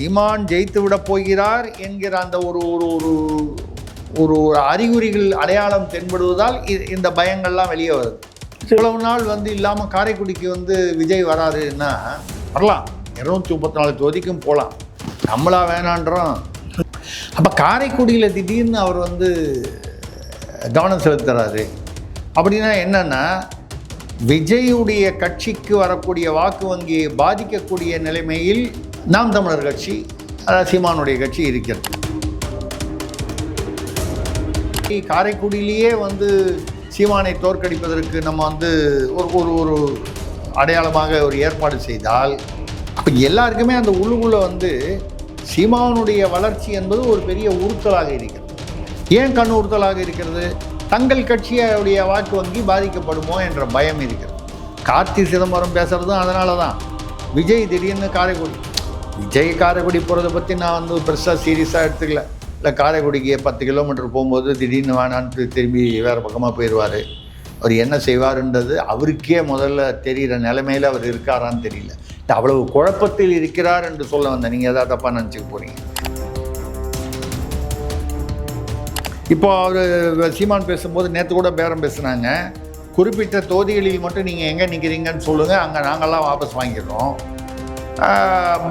சீமான் ஜெயித்து விட போகிறார் என்கிற அந்த ஒரு ஒரு ஒரு ஒரு அறிகுறிகள் அடையாளம் தென்படுவதால் இந்த பயங்கள்லாம் வெளியே வருது. இவ்வளவு நாள் இல்லாமல் காரைக்குடிக்கு விஜய் வராருன்னா வரலாம், 234 தொகுதிக்கும் போகலாம், நம்மளா வேணான்றோம். அப்போ காரைக்குடியில் திடீர்னு அவர் கவனம் செலுத்துறாரு அப்படின்னா என்னன்னா, விஜயுடைய கட்சிக்கு வரக்கூடிய வாக்கு வங்கியை பாதிக்கக்கூடிய நிலைமையில் நாம் தமிழர் கட்சி, சீமானுடைய கட்சி இருக்கிறது. காரைக்குடியிலேயே சீமானை தோற்கடிப்பதற்கு நம்ம ஒரு ஒரு அடையாளமாக ஒரு ஏற்பாடு செய்தால், அப்போ எல்லாருக்குமே அந்த உள்ளுக்குள்ளே சீமானுடைய வளர்ச்சி என்பது ஒரு பெரிய உறுத்தலாக இருக்கிறது. ஏன் கண் உறுத்தலாக இருக்கிறது? தங்கள் கட்சியுடைய வாக்கு வங்கி பாதிக்கப்படுமோ என்ற பயம் இருக்கிறது. கார்த்தி சிதம்பரம் பேசுகிறதும் அதனால தான். விஜய் திடீர்னு விஜய் காரைக்குடி போகிறத பற்றி நான் பெருசாக சீரியஸாக எடுத்துக்கல. இல்லை, காரைக்குடிக்கு 10 கிலோமீட்டர் போகும்போது திடீர்னு வேணான்ட்டு திரும்பி வேறு பக்கமாக போயிடுவார். அவர் என்ன செய்வார்ன்றது அவருக்கே முதல்ல தெரிகிற நிலைமையில் அவர் இருக்காரான்னு தெரியல. அவ்வளவு குழப்பத்தில் இருக்கிறார் என்று சொல்ல வந்தேன். நீங்கள் எதாவது தப்பாக நினச்சிக்க போகிறீங்க. இப்போ அவர் சீமான் பேசும்போது நேற்று கூட பேரம் பேசுனாங்க. குறிப்பிட்ட தொகுதிகளில் மட்டும் நீங்கள் எங்கே நிற்கிறீங்கன்னு சொல்லுங்கள், அங்கே நாங்கள்லாம் வாபஸ் வாங்கிடுறோம்,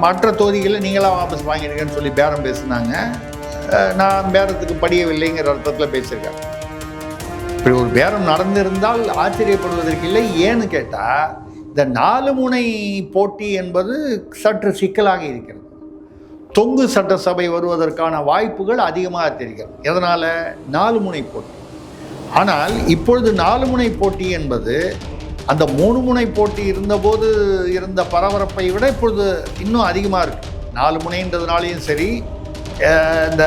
மற்ற தொகுதிகளில் நீங்களாம் வாபஸ் வாங்கிடுங்கன்னு சொல்லி பேரம் பேசுனாங்க. நான் பேரத்துக்கு படியவில்லைங்கிற அர்த்தத்தில் பேசியிருக்கேன். இப்படி ஒரு பேரம் நடந்திருந்தால் ஆச்சரியப்படுவதற்கு இல்லை. ஏன்னு கேட்டால், இந்த 4 முனை போட்டி என்பது சற்று சிக்கலாக இருக்கிறது. தொங்கு சட்டசபை வருவதற்கான வாய்ப்புகள் அதிகமாக தெரிகிறது. எதனால்? 4 முனை போட்டி. ஆனால் இப்பொழுது 4 முனை போட்டி என்பது அந்த 3 முனை போட்டி இருந்தபோது இருந்த பரபரப்பை விட இப்பொழுது இன்னும் அதிகமாக இருக்குது. 4 முனைன்றதுனாலையும் சரி, இந்த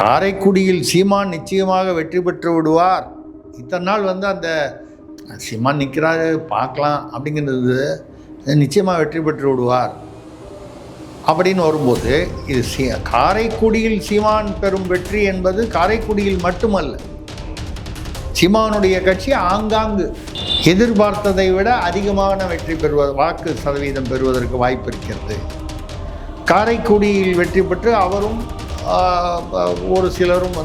காரைக்குடியில் சீமான் நிச்சயமாக வெற்றி பெற்று விடுவார். இத்தனை நாள் அந்த சீமான் நிற்கிறாரு பார்க்கலாம் அப்படிங்கிறது, நிச்சயமாக வெற்றி பெற்று விடுவார் அப்படின்னு வரும்போது, இது காரைக்குடியில் சீமான் பெறும் வெற்றி என்பது காரைக்குடியில் மட்டுமல்ல, சீமானுடைய கட்சி ஆங்காங்கு எதிர்பார்த்ததை விட அதிகமான வெற்றி வாக்கு சதவீதம் பெறுவதற்கு வாய்ப்பு இருக்கிறது. காரைக்குடியில் வெற்றி பெற்று அவரும் ஒரு சிலரும்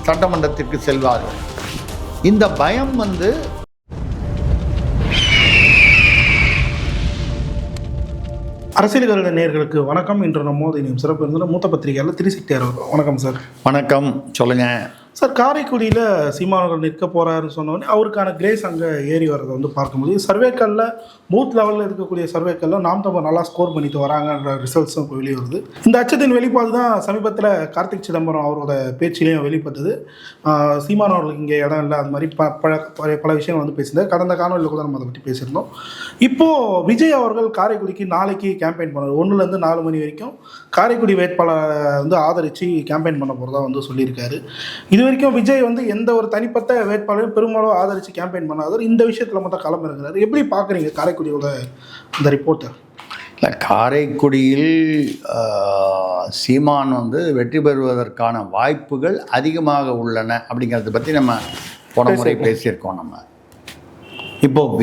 சட்டமன்றத்திற்கு செல்வார்கள். இந்த பயம் அரசியல்கள நேயர்களுக்கு வணக்கம். இன்று நம்மோது இனியும் சிறப்பு இருந்த மூத்த பத்திரிகையாளர் திரிசக்தி அவர்கள். வணக்கம் சார். வணக்கம், சொல்லுங்க சார். காரைக்குடியில் சீமானவர்கள் நிற்க போகிறாருன்னு சொன்னோடனே அவருக்கான கிரேஸ் அங்கே ஏறி வரதை பார்க்க முடியும். சர்வேக்களில் பூத் லெவலில் இருக்கக்கூடிய சர்வேக்களில் நாம் தமிழ் நல்லா ஸ்கோர் பண்ணிட்டு வராங்கன்ற ரிசல்ட்ஸும் இப்போ வெளியே வருது. இந்த அச்சத்தின் வெளிப்பாடு தான் சமீபத்தில் கார்த்திக் சிதம்பரம் அவரோட பேச்சிலையும் வெளிப்பட்டது. சீமானவர்களுக்கு இங்கே இடம் இல்லை, அது மாதிரி பல விஷயங்கள் பேசியிருந்தார். கடந்த காணொலியில் கூட நம்ம அதை பற்றி பேசியிருந்தோம். இப்போது விஜய் அவர்கள் காரைக்குடிக்கு நாளைக்கு கேம்பெயின் பண்ணுவார். 1லேருந்து 4 மணி வரைக்கும் காரைக்குடி வேட்பாளரை ஆதரித்து கேம்பெயின் பண்ண போகிறதா சொல்லியிருக்காரு. இது வரைக்கும் விஜய் எந்த ஒரு தனிப்பட்ட வேட்பாளரையும் பெரும்பாலும் ஆதரித்து கேம்பெயின் பண்ணாதவர். இந்த விஷயத்தில் மட்டும் களம் இருக்கிறார். எப்படி பார்க்குறீங்க காரைக்குடியோட இந்த ரிப்போர்ட்டை? இல்லை, காரைக்குடியில் சீமான் வெற்றி பெறுவதற்கான வாய்ப்புகள் அதிகமாக உள்ளன அப்படிங்கிறத பற்றி நம்ம போன முறை பேசியிருக்கோம். நம்ம இப்போது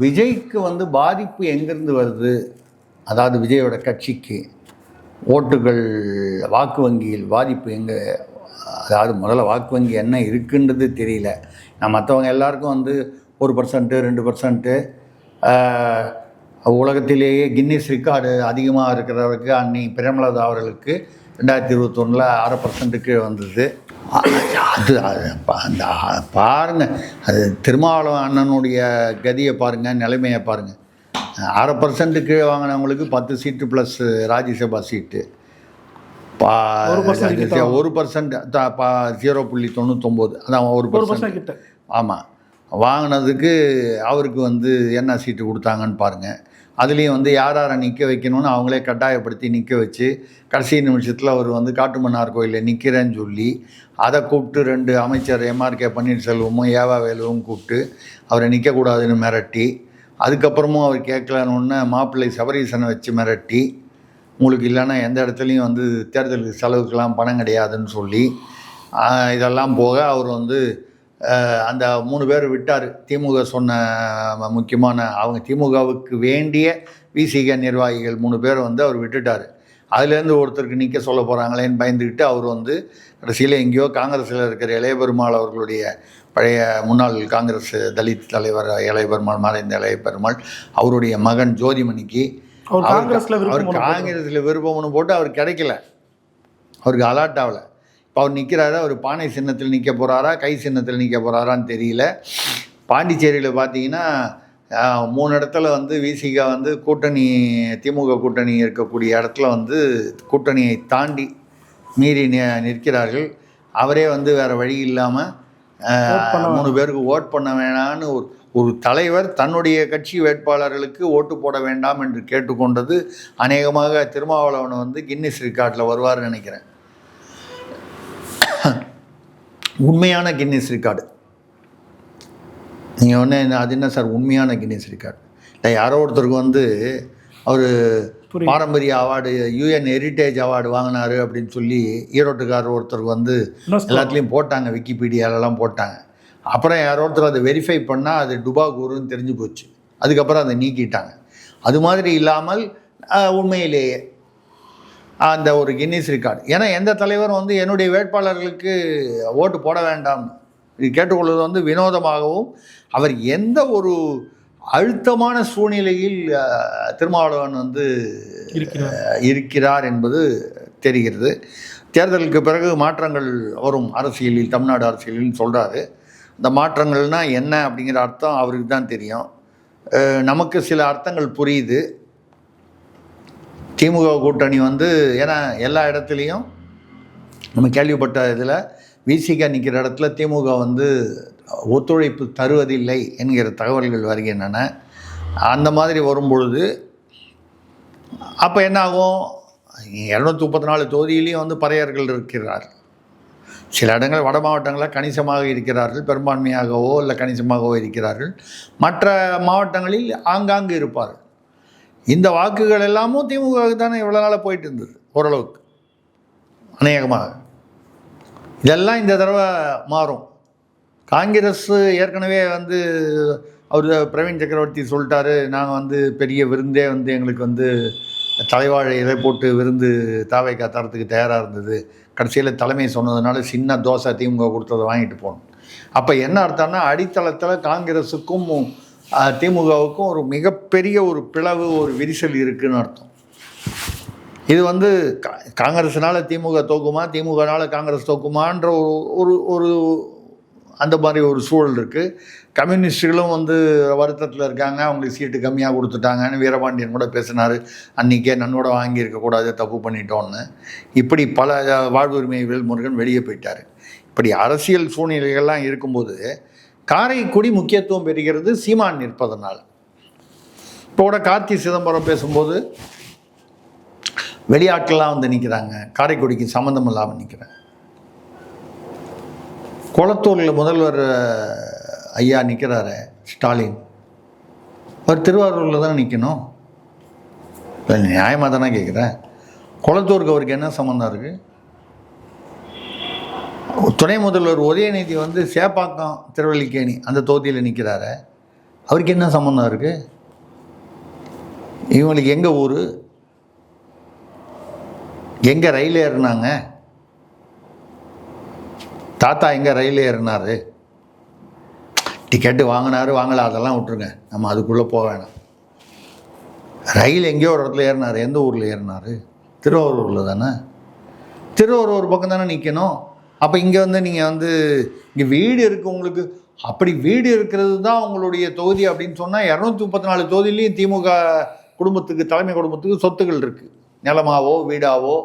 விஜய்க்கு பாதிப்பு எங்கேருந்து வருது, அதாவது விஜயோட கட்சிக்கு ஓட்டுகள் வாக்கு வங்கியில் பாதிப்பு எங்கே, அதாவது முதல்ல வாக்கு வங்கி என்ன இருக்குன்றது தெரியல. நான் மற்றவங்க எல்லாருக்கும் 1%, 2%, உலகத்திலேயே கின்னஸ் ரெக்கார்டு அதிகமாக இருக்கிறவருக்கு அன்னை பிரேமலதா அவர்களுக்கு 2021 1/2% கீழே வந்தது. அது அந்த பாருங்கள், அது திருமாவளவன் அண்ணனுடைய கதியை பாருங்கள், நிலைமையை பாருங்கள். 1/2% கீழே வாங்கினவங்களுக்கு 10 சீட்டு ப்ளஸ் ராஜ்யசபா சீட்டு, 1% 0.99, அதான் 1%. ஆமாம், வாங்கினதுக்கு அவருக்கு என்ன சீட்டு கொடுத்தாங்கன்னு பாருங்கள். அதுலேயும் யாரை நிற்க வைக்கணும்னு அவங்களே கட்டாயப்படுத்தி நிற்க வச்சு கடைசி நிமிஷத்தில் அவர் காட்டுமன்னார் கோயிலில் நிற்கிறேன்னு சொல்லி அதை கூப்பிட்டு 2 அமைச்சர் MRK பன்னீர்செல்வமும் ஏவா வேலுவும் கூப்பிட்டு அவரை நிற்கக்கூடாதுன்னு மிரட்டி, அதுக்கப்புறமும் அவர் கேட்கலன்னு மாப்பிள்ளை சபரீசனை வச்சு மிரட்டி, உங்களுக்கு இல்லைன்னா எந்த இடத்துலையும் தேர்தலுக்கு செலவுக்கெல்லாம் பணம் கிடையாதுன்னு சொல்லி, இதெல்லாம் போக அவர் அந்த 3 பேர் விட்டார். திமுக சொன்ன முக்கியமான அவங்க திமுகவுக்கு வேண்டிய விசிக நிர்வாகிகள் 3 பேர் வந்து அவர் விட்டுட்டார். அதுலேருந்து ஒருத்தருக்கு நிற்க சொல்ல போகிறாங்களேன்னு பயந்துக்கிட்டு அவர் வந்து கடைசியில் எங்கேயோ காங்கிரஸில் இருக்கிற இளைய பெருமாள் அவர்களுடைய பழைய முன்னாள் காங்கிரஸ் தலித் தலைவர் இளைய பெருமாள், மறைந்த இளைய பெருமாள், அவருடைய மகன் ஜோதிமணிக்கு அவர் காங்கிரஸில் விருப்பம்னு போட்டு அவர் கிடைக்கல, அவருக்கு அலாட் ஆகலை. இப்போ அவர் நிற்கிறாரு. அவர் பானை சின்னத்தில் நிற்க போகிறாரா கை சின்னத்தில் நிற்க போகிறாரான்னு தெரியல. பாண்டிச்சேரியில் பார்த்தீங்கன்னா 3 இடத்துல வந்து விசிக வந்து கூட்டணி திமுக கூட்டணி இருக்கக்கூடிய இடத்துல வந்து கூட்டணியை தாண்டி மீறி நிற்கிறார்கள். அவரே வந்து வேறு வழி இல்லாமல் 3 பேருக்கு ஓட் பண்ண வேணான்னு ஒரு தலைவர் தன்னுடைய கட்சி வேட்பாளர்களுக்கு ஓட்டு போட வேண்டாம் என்று கேட்டுக்கொண்டது அநேகமாக திருமாவளவன் வந்து கின்னஸ் ரெக்கார்டில் வருவார்னு நினைக்கிறேன். உண்மையான கின்னஸ் ரெக்கார்டு. நீங்கள் ஒன்று அது என்ன சார் உண்மையான கின்னஸ் ரெக்கார்டு? இல்லை யாரோ ஒருத்தருக்கு வந்து அவர் பாரம்பரிய அவார்டு UN ஹெரிட்டேஜ் அவார்டு வாங்கினார் அப்படின்னு சொல்லி ஈரோட்டுக்காரர் ஒருத்தருக்கு வந்து எல்லாத்துலேயும் போட்டாங்க, விக்கிபீடியாலெலாம் போட்டாங்க. அப்புறம் யாரோ ஒருத்தர் அதை வெரிஃபை பண்ணால் அது டுபாகூருன்னு தெரிஞ்சு போச்சு. அதுக்கப்புறம் அதை நீக்கிட்டாங்க. அது மாதிரி இல்லாமல் உண்மையிலேயே அந்த ஒரு கின்னஸ் ரெக்கார்டு. ஏன்னா எந்த தலைவரும் வந்து என்னுடைய வேட்பாளர்களுக்கு ஓட்டு போட வேண்டாம் இது கேட்டுக்கொள்வது வந்து வினோதமாகவும், அவர் எந்த ஒரு அழுத்தமான சூழ்நிலையில் திருமாவளவன் வந்து இருக்கிறார் என்பது தெரிகிறது. தேர்தலுக்கு பிறகு மாற்றங்கள் வரும் அரசியலில், தமிழ்நாடு அரசியலில் சொல்கிறாரு. இந்த மாற்றங்கள்னால் என்ன அப்படிங்கிற அர்த்தம் அவருக்கு தான் தெரியும். நமக்கு சில அர்த்தங்கள் புரியுது. திமுக கூட்டணி வந்து ஏன்னா எல்லா இடத்துலையும் நம்ம கேள்விப்பட்ட இதில் விசிக நிற்கிற இடத்துல திமுக வந்து ஒத்துழைப்பு தருவதில்லை என்கிற தகவல்கள் வருகின்றன. அந்த மாதிரி வரும்பொழுது அப்போ என்ன ஆகும்? 234 தொகுதியிலையும் வந்து பறையர்கள் இருக்கிறார். சில இடங்கள் வட மாவட்டங்களில் கணிசமாக இருக்கிறார்கள், பெரும்பான்மையாகவோ இல்லை கணிசமாகவோ இருக்கிறார்கள். மற்ற மாவட்டங்களில் ஆங்காங்கு இருப்பார்கள். இந்த வாக்குகள் எல்லாமும் திமுகவுக்கு தானே இவ்வளோ நாளாக போயிட்டு இருந்தது ஓரளவுக்கு அநேகமாக. இதெல்லாம் இந்த தடவை மாறும். காங்கிரஸ் ஏற்கனவே வந்து அவர் பிரவீன் சக்கரவர்த்தி சொல்லிட்டாரு, நாங்கள் வந்து பெரிய விருந்தே வந்து எங்களுக்கு வந்து தலைவாழை இதை போட்டு விருந்து தாவைக்கா தரத்துக்கு தயாராக இருந்தது. கடைசியில் தலைமை சொன்னதுனால சின்ன தோசை திமுக கொடுத்ததை வாங்கிட்டு போகணும். அப்போ என்ன அர்த்தம்னா அடித்தளத்தில் காங்கிரஸுக்கும் திமுகவுக்கும் ஒரு மிகப்பெரிய ஒரு பிளவு, ஒரு விரிசல் இருக்குதுன்னு அர்த்தம். இது வந்து காங்கிரஸினால் திமுக தோக்குமா, திமுகனால் காங்கிரஸ் தோக்குமான்ற ஒரு ஒரு அந்த மாதிரி ஒரு சூழல் இருக்குது. கம்யூனிஸ்டுகளும் வந்து வருத்தத்தில் இருக்காங்க, அவங்களுக்கு சீட்டு கம்மியாக கொடுத்துட்டாங்கன்னு வீரபாண்டியன் கூட பேசினார். அன்றைக்கே நன்னோட வாங்கியிருக்கக்கூடாது, தப்பு பண்ணிட்டோன்னு. இப்படி பல வாழ்வுரிமை வேல்முருகன் வெளியே போயிட்டார். இப்படி அரசியல் சூழ்நிலைகள்லாம் இருக்கும்போது காரைக்குடி முக்கியத்துவம் பெறுகிறது சீமான் நிற்பதனால். இப்போ கூட கார்த்தி சிதம்பரம் பேசும்போது வெளியாட்கள்லாம் வந்து நிற்கிறாங்க, காரைக்குடிக்கு சம்மந்தம் இல்லாமல் நிற்கிறாங்க. கொளத்தூரில் முதல்வர் ஐயா நிற்கிறாரு ஸ்டாலின், அவர் திருவாரூரில் தானே நிற்கணும். இல்லை நியாயமாக தானே கேட்குறேன். கொளத்தூருக்கு அவருக்கு என்ன சம்மந்தம் இருக்குது? துணை முதல்வர் உதயநிதி வந்து சேப்பாக்கம் திருவல்லிக்கேணி அந்த தொகுதியில் நிற்கிறாரு, அவருக்கு என்ன சம்மந்தம் இருக்குது? இவங்களுக்கு எங்கே ஊர், எங்கே ரயில் ஏறினாங்க, தாத்தா எங்கே ரயில் ஏறினார், டிக்கெட்டு வாங்கினாரு வாங்கலை அதெல்லாம் விட்டுருங்க, நம்ம அதுக்குள்ளே போக வேணாம். ரயில் எங்கேயோ ஒரு இடத்துல ஏறினார், எந்த ஊரில் ஏறினார்? திருவாரூரில் தானே. திருவாரூர் பக்கம் தானே நிற்கணும். அப்போ இங்கே வந்து நீங்கள் வந்து இங்கே வீடு இருக்குது உங்களுக்கு, அப்படி வீடு இருக்கிறது தான் உங்களுடைய தொகுதி அப்படின்னு சொன்னால் 234 தொகுதியிலையும் திமுக குடும்பத்துக்கு, தலைமை குடும்பத்துக்கு சொத்துக்கள் இருக்குது. நிலமாவோ வீடாவோ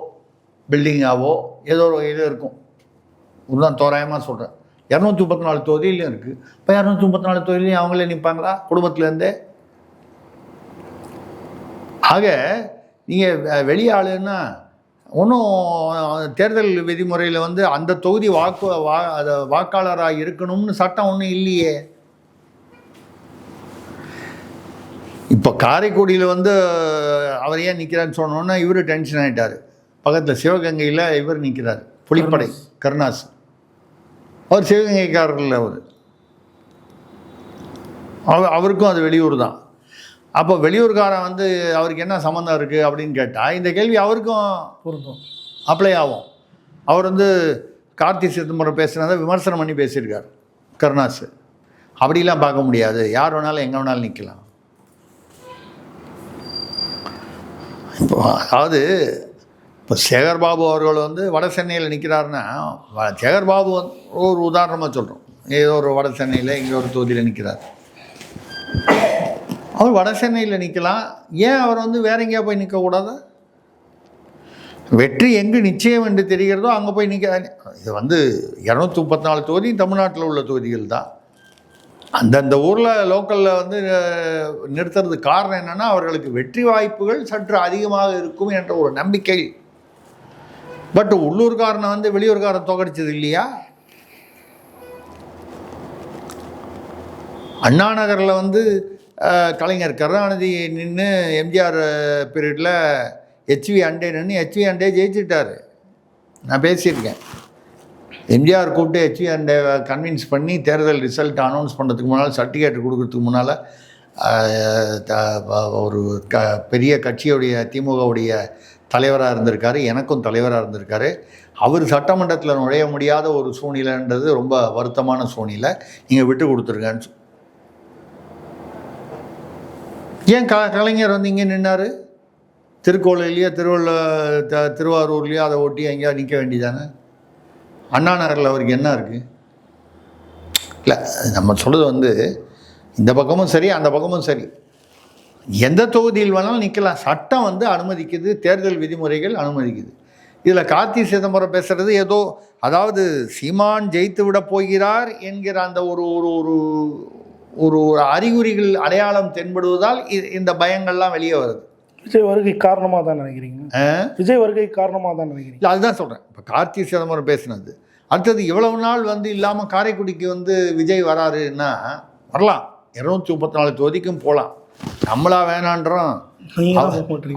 பில்டிங்காவோ ஏதோ ஒரு இது இருக்கும். இதுதான் தோராயமாக சொல்கிறேன். 234 தொகுதியிலையும் இருக்குது. இப்போ 234 தொகுதியிலையும் அவங்களே நிற்பாங்களா குடும்பத்துலேருந்தே? ஆக நீங்கள் வெளியாளுன்னா ஒன்றும் தேர்தல் விதிமுறையில் வந்து அந்த தொகுதி வாக்காளராக இருக்கணும்னு சட்டம் ஒன்றும் இல்லையே. இப்போ காரைக்குடியில் வந்து அவர் ஏன் நிற்கிறான்னு சொன்னோன்னா இவர் டென்ஷன் ஆகிட்டார். பக்கத்தில் சிவகங்கையில் இவர் நிற்கிறார், புலிப்படை கருணாஸ். அவர் சிவகங்கைக்காரர் இல்லை, அவர் அவருக்கும் அது வெளியூர் தான். அப்போ வெளியூர்காரன் வந்து அவருக்கு என்ன சம்மந்தம் இருக்குது அப்படின்னு கேட்டால் இந்த கேள்வி அவருக்கும் பொருந்தும், அப்ளை ஆகும். அவர் வந்து கார்த்தி சிதம்பரம் பேசுனதை விமர்சனம் பண்ணி பேசியிருக்கார் கருணாஸ். அப்படிலாம் பார்க்க முடியாது, யார் வேணாலும் எங்கே வேணாலும் நிற்கலாம். இப்போ அதாவது இப்போ சேகர்பாபு அவர்கள் வந்து வட சென்னையில் நிற்கிறாருன்னா, சேகர்பாபு ஒரு உதாரணமாக சொல்கிறோம், ஏதோ ஒரு வட சென்னையில் இங்கே ஒரு தொகுதியில் நிற்கிறார். அவர் வட சென்னையில் நிற்கலாம், ஏன் அவர் வந்து வேற எங்கேயா போய் நிற்கக்கூடாது? வெற்றி எங்கு நிச்சயம் என்று தெரிகிறதோ அங்கே போய் நிற்க. இது வந்து 234 தொகுதி தமிழ்நாட்டில் உள்ள தொகுதிகள் தான். அந்தந்த ஊரில் லோக்கலில் வந்து நிறுத்துறதுக்கு காரணம் என்னென்னா, அவர்களுக்கு வெற்றி வாய்ப்புகள் சற்று அதிகமாக இருக்கும் என்ற ஒரு நம்பிக்கை. பட் உள்ளூர்காரனை வந்து வெளியூர்காரன் தோக்கடிச்சது இல்லையா? அண்ணா நகரில் வந்து கலைஞர் கருணாநிதி நின்று எம்ஜிஆர் பீரியடில் ஹெச்வி அண்டே நின்று ஹெச்வி அண்டே ஜெயிச்சுட்டார். நான் பேசியிருக்கேன். எம்ஜிஆர் கூப்பிட்டு ஹெச்வி அண்டே கன்வின்ஸ் பண்ணி தேர்தல் ரிசல்ட் அனௌன்ஸ் பண்ணுறதுக்கு முன்னால், சர்டிஃபிகேட் கொடுக்கறதுக்கு முன்னால் ஒரு பெரிய கட்சியுடைய திமுகவுடைய தலைவராக இருந்திருக்காரு, எனக்கும் தலைவராக இருந்திருக்காரு. அவர் சட்டமன்றத்தில் நுழைய முடியாத ஒரு சூழ்நிலைன்றது ரொம்ப வருத்தமான சூழ்நிலை. நீங்கள் விட்டு கொடுத்துருங்கன்னு. ஏன் கலைஞர் வந்து இங்கே நின்னார்? திருக்கோயிலையோ திருவாரூர்லேயோ அதை ஒட்டி எங்கேயா நிற்க வேண்டியதானே? அண்ணா நகரில் அவருக்கு என்ன இருக்குது? இல்லை, நம்ம சொல்கிறது வந்து இந்த பக்கமும் சரி அந்த பக்கமும் சரி, எந்த தொகுதியில் வேணாலும் நிற்கலாம். சட்டம் வந்து அனுமதிக்குது, தேர்தல் விதிமுறைகள் அனுமதிக்குது. இதில் கார்த்தி சிதம்பரம் பேசுகிறது ஏதோ, அதாவது சீமான் ஜெயித்து விட போகிறார் என்கிற அந்த ஒரு ஒரு ஒரு அறிகுறிகள் அடையாளம் தென்படுவதால் இந்த பயங்கள்லாம் வெளியே வருது. விஜய் வருகை காரணமாக தான் நினைக்கிறீங்க? விஜய் வருகை காரணமாக தான் நினைக்கிறீங்க? இல்லை, அதுதான் சொல்கிறேன். இப்போ கார்த்தி சிதம்பரம் பேசினது அடுத்தது இவ்வளவு நாள் வந்து இல்லாமல் காரைக்குடிக்கு வந்து விஜய் வராருன்னா வரலாம், 234 தொகுதிக்கும் போகலாம். நம்மளா வேணான்றோம்,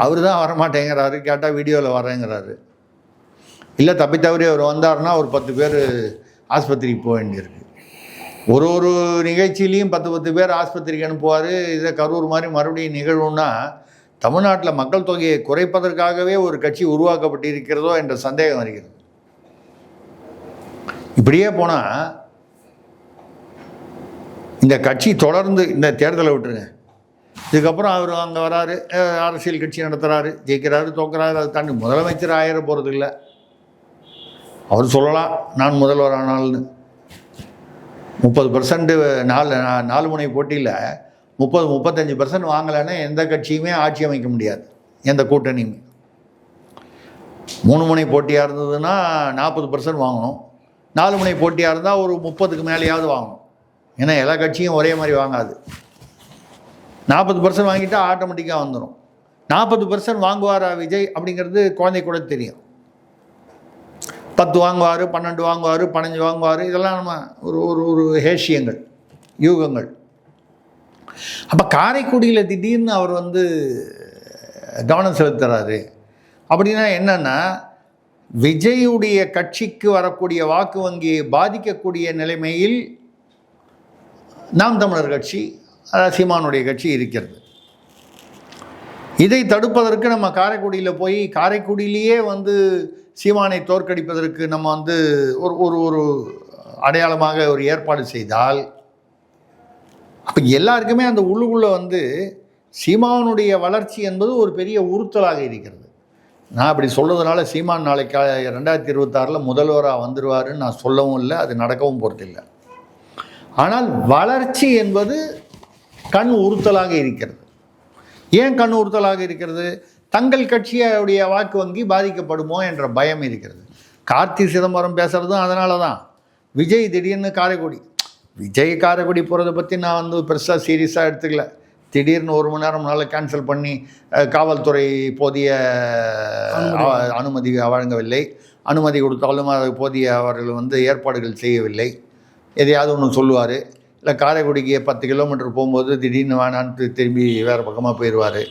அவர் தான் வரமாட்டேங்கிறாரு. கேட்டால் வீடியோவில் வரேங்கிறாரு. இல்லை, தப்பி தவறி அவர் வந்தாருன்னா ஒரு 10 பேர் ஆஸ்பத்திரிக்கு போக வேண்டியிருக்கு. ஒரு ஒரு நிகழ்ச்சியிலையும் 10 பேர் ஆஸ்பத்திரிக்கு அனுப்புவார். இதை கரூர் மாதிரி மறுபடியும் நிகழ்வுன்னா தமிழ்நாட்டில் மக்கள் தொகையை குறைப்பதற்காகவே ஒரு கட்சி உருவாக்கப்பட்டிருக்கிறதோ என்ற சந்தேகம் வருகிறது. இப்படியே போனால் இந்த கட்சி தொடர்ந்து, இந்த தேர்தலை விட்டுருங்க, இதுக்கப்புறம் அவர் அங்கே வராரு, அரசியல் கட்சி நடத்துகிறாரு, ஜெயிக்கிறாரு, தோக்குறாரு, அதை தாண்டி முதலமைச்சர் ஆயிர போகிறது இல்லை. அவர் சொல்லலாம் நான் முதல்வர் ஆனால்னு. 30% 4 முனை போட்டியில் 30-35% வாங்கலைன்னா எந்த கட்சியுமே ஆட்சி அமைக்க முடியாது, எந்த கூட்டணியுமே. 3 முனை போட்டியாக இருந்ததுன்னா 40% வாங்கணும். 4 முனை போட்டியாக இருந்தால் ஒரு 30க்கு மேலேயாவது வாங்கணும். ஏன்னா எல்லா கட்சியும் ஒரே மாதிரி வாங்காது. 40% வாங்கிட்டால் ஆட்டோமேட்டிக்காக வந்துடும். 40% வாங்குவாரா விஜய் அப்படிங்கிறது குழந்தை கூட தெரியும். 10 வாங்குவார், 12 வாங்குவார், 15 வாங்குவார், இதெல்லாம் நம்ம ஒரு ஹேஷியங்கள், யூகங்கள். அப்போ காரைக்குடியில் திடீர்னு அவர் வந்து கவனம் செலுத்துகிறாரு அப்படின்னா என்னன்னா, விஜயுடைய கட்சிக்கு வரக்கூடிய வாக்கு வங்கியை பாதிக்கக்கூடிய நிலைமையில் நாம் தமிழர் கட்சி, சீமானுடைய கட்சி இருக்கிறது. இதை தடுப்பதற்கு நம்ம காரைக்குடியில் போய் காரைக்குடியிலேயே வந்து சீமானை தோற்கடிப்பதற்கு நம்ம வந்து ஒரு அடையாளமாக ஒரு ஏற்பாடு செய்தால், அப்போ எல்லாருக்குமே அந்த உள்ளுக்குள்ளே வந்து சீமானுடைய வளர்ச்சி என்பது ஒரு பெரிய உறுத்தலாக இருக்கிறது. நான் அப்படி சொல்கிறதுனால சீமான் நாளைக்கு 2026 முதல்வராக வந்துடுவாருன்னு நான் சொல்லவும் இல்லை, அது நடக்கவும் போகிறதில்லை. ஆனால் வளர்ச்சி என்பது கண் உறுத்தலாக இருக்கிறது. ஏன் கண் உறுத்தலாக இருக்கிறது? தங்கள் கட்சியுடைய வாக்கு வங்கி பாதிக்கப்படுமோ என்ற பயம் இருக்கிறது. கார்த்தி சிதம்பரம் பேசுகிறதும் அதனால தான். விஜய் திடீர்னு விஜய் காரைக்குடி போகிறத பற்றி நான் வந்து பெருசாக சீரியஸாக எடுத்துக்கல. திடீர்னு 1 மணி நேரம் முன்னால் கேன்சல் பண்ணி காவல்துறை போதிய அனுமதி வழங்கவில்லை. அனுமதி கொடுத்தாலும் அது போதிய அவர்கள் வந்து ஏற்பாடுகள் செய்யவில்லை. எதையாவது ஒன்று சொல்லுவார். இல்லை காரைக்குடிக்கு 10 கிலோமீட்டர் போகும்போது திடீர்னு வேணான்ட்டு திரும்பி வேறு பக்கமாக போயிடுவார்.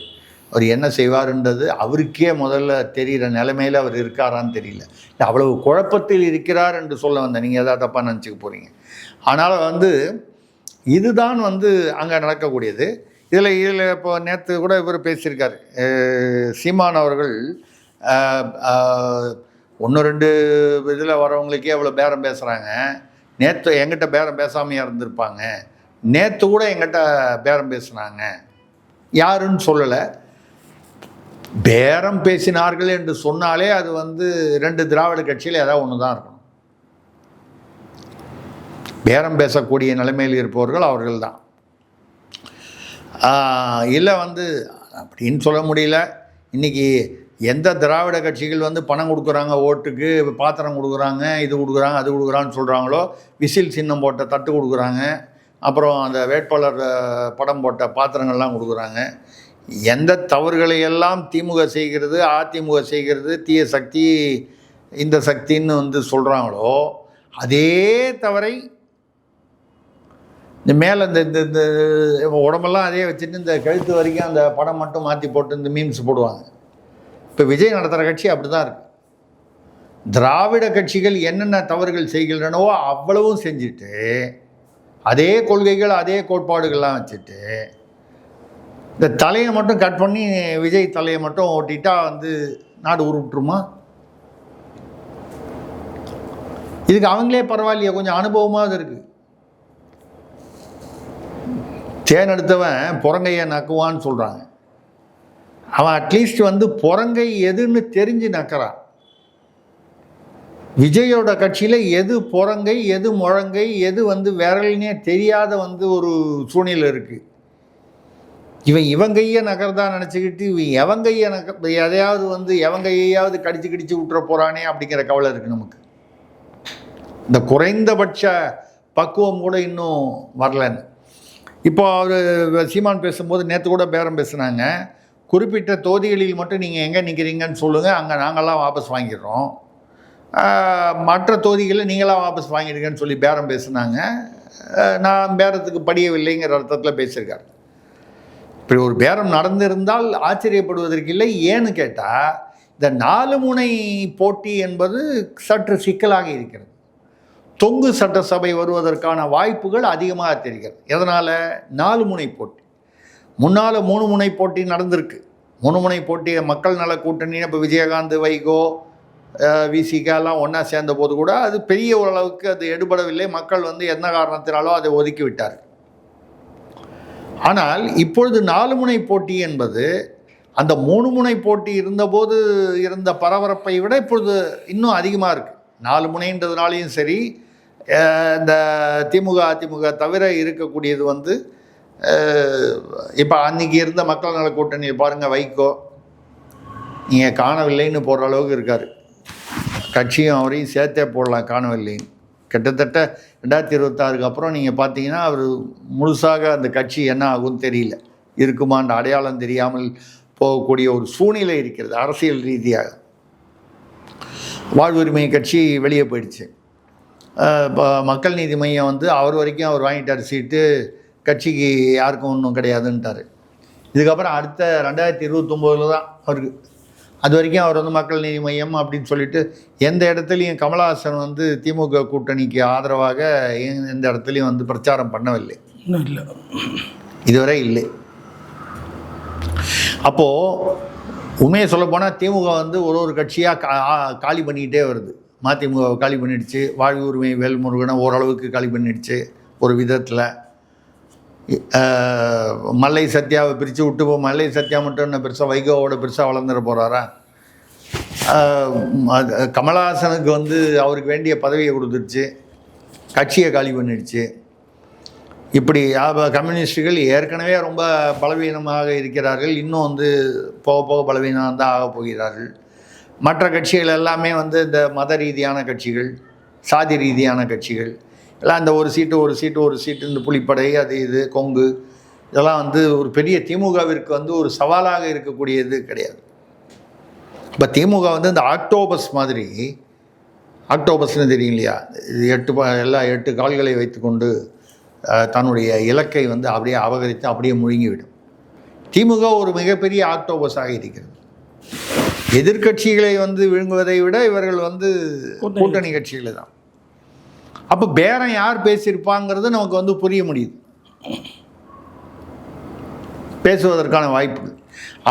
அவர் என்ன செய்வார்ன்றது அவருக்கே முதல்ல தெரிகிற நிலைமையில் அவர் இருக்காரான்னு தெரியல. அவ்வளவு குழப்பத்தில் இருக்கிறார் என்று சொல்ல வந்தேன். நீங்கள் எதாவது தப்பாக நினச்சிக்க போகிறீங்க. ஆனால் வந்து இதுதான் வந்து அங்கே நடக்கக்கூடியது. இதில் இப்போ நேற்று கூட இவர் பேசியிருக்கார், சீமான் அவர்கள் 1-2 இதில் வரவங்களுக்கே அவ்வளோ பேரம் பேசுகிறாங்க. நேற்று எங்கிட்ட பேரம் பேசாமையாக இருந்திருப்பாங்க, நேற்று கூட எங்கிட்ட பேரம் பேசுனாங்க. யாருன்னு சொல்லலை, பேரம் பேசினார்கள் என்று சொன்னாலே அது வந்து 2 திராவிட கட்சியில் ஏதாவது ஒன்று தான் இருக்கணும். பேரம் பேசக்கூடிய நிலைமையில் இருப்பவர்கள் அவர்கள் தான். இல்லை வந்து அப்படின்னு சொல்ல முடியல. இன்றைக்கி எந்த திராவிட கட்சிகள் வந்து பணம் கொடுக்குறாங்க, ஓட்டுக்கு பாத்திரம் கொடுக்குறாங்க, இது கொடுக்குறாங்க, அது கொடுக்குறான்னு சொல்கிறாங்களோ, விசில் சின்னம் போட்ட தட்டு கொடுக்குறாங்க, அப்புறம் அந்த வேட்பாளர் படம் போட்ட பாத்திரங்கள்லாம் கொடுக்குறாங்க. எந்த தவறுகளை எல்லாம் திமுக செய்கிறது, அதிமுக செய்கிறது, தீய சக்தி இந்த சக்தின்னு வந்து சொல்கிறாங்களோ, அதே தவறை இந்த மேலே இந்த உடம்பெல்லாம் அதே வச்சுட்டு இந்த கழுத்து வரைக்கும் அந்த படம் மட்டும் மாற்றி போட்டு இந்த மீம்ஸ் போடுவாங்க. இப்போ விஜய் நடத்துகிற கட்சி அப்படி தான் இருக்குது. திராவிட கட்சிகள் என்னென்ன தவறுகள் செய்கின்றனவோ அவ்வளவும் செஞ்சுட்டு, அதே கொள்கைகள் அதே கோட்பாடுகள்லாம் வச்சுட்டு, இந்த தலையை மட்டும் கட் பண்ணி விஜய் தலையை மட்டும் ஓட்டிட்டா வந்து நாடு உருட்டுருமா? இதுக்கு அவங்களே பரவாயில்லையே, கொஞ்சம் அனுபவமாக இருக்குது. தேன் எடுத்தவன் புறங்கையை நக்குவான்னு சொல்கிறாங்க. அவன் அட்லீஸ்ட் வந்து புறங்கை எதுன்னு தெரிஞ்சு நக்கிறான். விஜயோட கட்சியில் எது புறங்கை எது முழங்கை எது வந்து விரல்னே தெரியாத வந்து ஒரு சூழ்நிலை இருக்குது. இவன் கையை நகர்றதா நினச்சிக்கிட்டு இவன் எவன் கையை எதையாவது வந்து எவன் கையையாவது கடிச்சு விட்டுற போகிறானே அப்படிங்கிற கவலை இருக்குது நமக்கு. இந்த குறைந்தபட்ச பக்குவம் கூட இன்னும் வரலன்னு. இப்போ அவர் சீமான் பேசும்போது நேற்று கூட பேரம் பேசுனாங்க. குறிப்பிட்ட தொகுதிகளில் மட்டும் நீங்கள் எங்கே நிற்கிறீங்கன்னு சொல்லுங்கள், அங்கே நாங்கள்லாம் வாபஸ் வாங்கிடுறோம், மற்ற தொகுதிகளில் நீங்களாம் வாபஸ் வாங்கிடுங்கன்னு சொல்லி பேரம் பேசுனாங்க. நான் பேரத்துக்கு படியவில்லைங்கிற அர்த்தத்தில் பேசியிருக்காரு. இப்படி ஒரு பேரம் நடந்திருந்தால் ஆச்சரியப்படுவதற்கு இல்லை. ஏன்னு கேட்டால், இந்த 4 முனை போட்டி என்பது சற்று சிக்கலாக இருக்கிறது. தொங்கு சட்டசபை வருவதற்கான வாய்ப்புகள் அதிகமாக தெரிகிறது. எதனால்? 4 முனை போட்டி. முன்னால் 3 முனை போட்டி நடந்திருக்கு. 3 முனை போட்டியை மக்கள் நல கூட்டணி, இப்போ விஜயகாந்த், வைகோ, விசிகாலாம் ஒன்றா சேர்ந்த போது கூட அது பெரிய ஓரளவுக்கு அது எடுபடவில்லை. மக்கள் வந்து என்ன காரணத்தினாலோ அதை ஒதுக்கி விட்டார். ஆனால் இப்பொழுது 4 முனை போட்டி என்பது அந்த 3 முனை போட்டி இருந்தபோது இருந்த பரபரப்பை விட இப்பொழுது இன்னும் அதிகமாக இருக்குது. 4 முனைன்றதுனாலையும் சரி, இந்த திமுக அதிமுக தவிர இருக்கக்கூடியது வந்து இப்போ அன்றைக்கி இருந்த மக்கள் நல கூட்டணியை பாருங்கள், வைகோ நீங்கள் காணவில்லைன்னு போடுற அளவுக்கு இருக்கார். கட்சியும் அவரையும் சேர்த்தே போடலாம் காணவில்லைன்னு. கிட்டத்தட்ட 2026க்கு அப்புறம் நீங்கள் பார்த்தீங்கன்னா அவர் முழுசாக அந்த கட்சி என்ன ஆகும்னு தெரியல, இருக்குமான்ற அடையாளம் தெரியாமல் போகக்கூடிய ஒரு சூழ்நிலை இருக்கிறது. அரசியல் ரீதியாக வாழ்வுரிமை கட்சி வெளியே போயிடுச்சு. இப்போ மக்கள் நீதி மையம் வந்து அவர் வரைக்கும் அவர் வாங்கிட்டார் சீட்டு, கட்சிக்கு யாருக்கும் ஒன்றும் கிடையாதுன்ட்டார். இதுக்கப்புறம் அடுத்த 2029 தான் அவருக்கு. அது வரைக்கும் அவர் வந்து மக்கள் நீதி மையம் அப்படின்னு சொல்லிட்டு எந்த இடத்துலையும் கமலஹாசன் வந்து திமுக கூட்டணிக்கு ஆதரவாக எந்த இடத்துலையும் வந்து பிரச்சாரம் பண்ணவில்லை, இல்லை, இதுவரை இல்லை. அப்போது உண்மையை சொல்லப்போனால் திமுக வந்து ஒரு கட்சியாக காலி பண்ணிக்கிட்டே வருது. மதிமுக காலி பண்ணிடுச்சு, வாழ்வு உரிமை வேல்முருகனை ஓரளவுக்கு காலி பண்ணிடுச்சு ஒரு விதத்தில். மல்லை சத்யாவை பிரித்து விட்டு இப்போ மல்லை சத்யா மட்டும் என்ன பெருசாக வைகோவோட பெருசாக வளர்ந்துட போகிறாரா? கமலஹாசனுக்கு வந்து அவருக்கு வேண்டிய பதவியை கொடுத்துருச்சு, கட்சியை காலி பண்ணிடுச்சு. இப்படி கம்யூனிஸ்டுகள் ஏற்கனவே ரொம்ப பலவீனமாக இருக்கிறார்கள், இன்னும் வந்து போக போக பலவீனம் தான் ஆகப் போகிறார்கள். மற்ற கட்சிகள் எல்லாமே வந்து இந்த மத ரீதியான கட்சிகள், சாதி ரீதியான கட்சிகள் எல்லாம் இந்த ஒரு சீட்டு இந்த புலிப்படை, அது இது கொங்கு, இதெல்லாம் வந்து ஒரு பெரிய திமுகவிற்கு வந்து ஒரு சவாலாக இருக்கக்கூடியது கிடையாது. இப்போ திமுக வந்து இந்த ஆக்டோபஸ் மாதிரி, ஆக்டோபஸ்னு தெரியும் இல்லையா, இது 8 கால்களை வைத்துக்கொண்டு தன்னுடைய இலக்கை வந்து அப்படியே அபகரித்து அப்படியே முழுங்கிவிடும். திமுக ஒரு மிகப்பெரிய ஆக்டோபஸாக இருக்கிறது. எதிர்கட்சிகளை வந்து விழுங்குவதை விட இவர்கள் வந்து கூட்டணி கட்சிகளை தான். அப்போ பேரம் யார் பேசியிருப்பாங்கிறது நமக்கு வந்து புரிய முடியுது. பேசுவதற்கான வாய்ப்பு.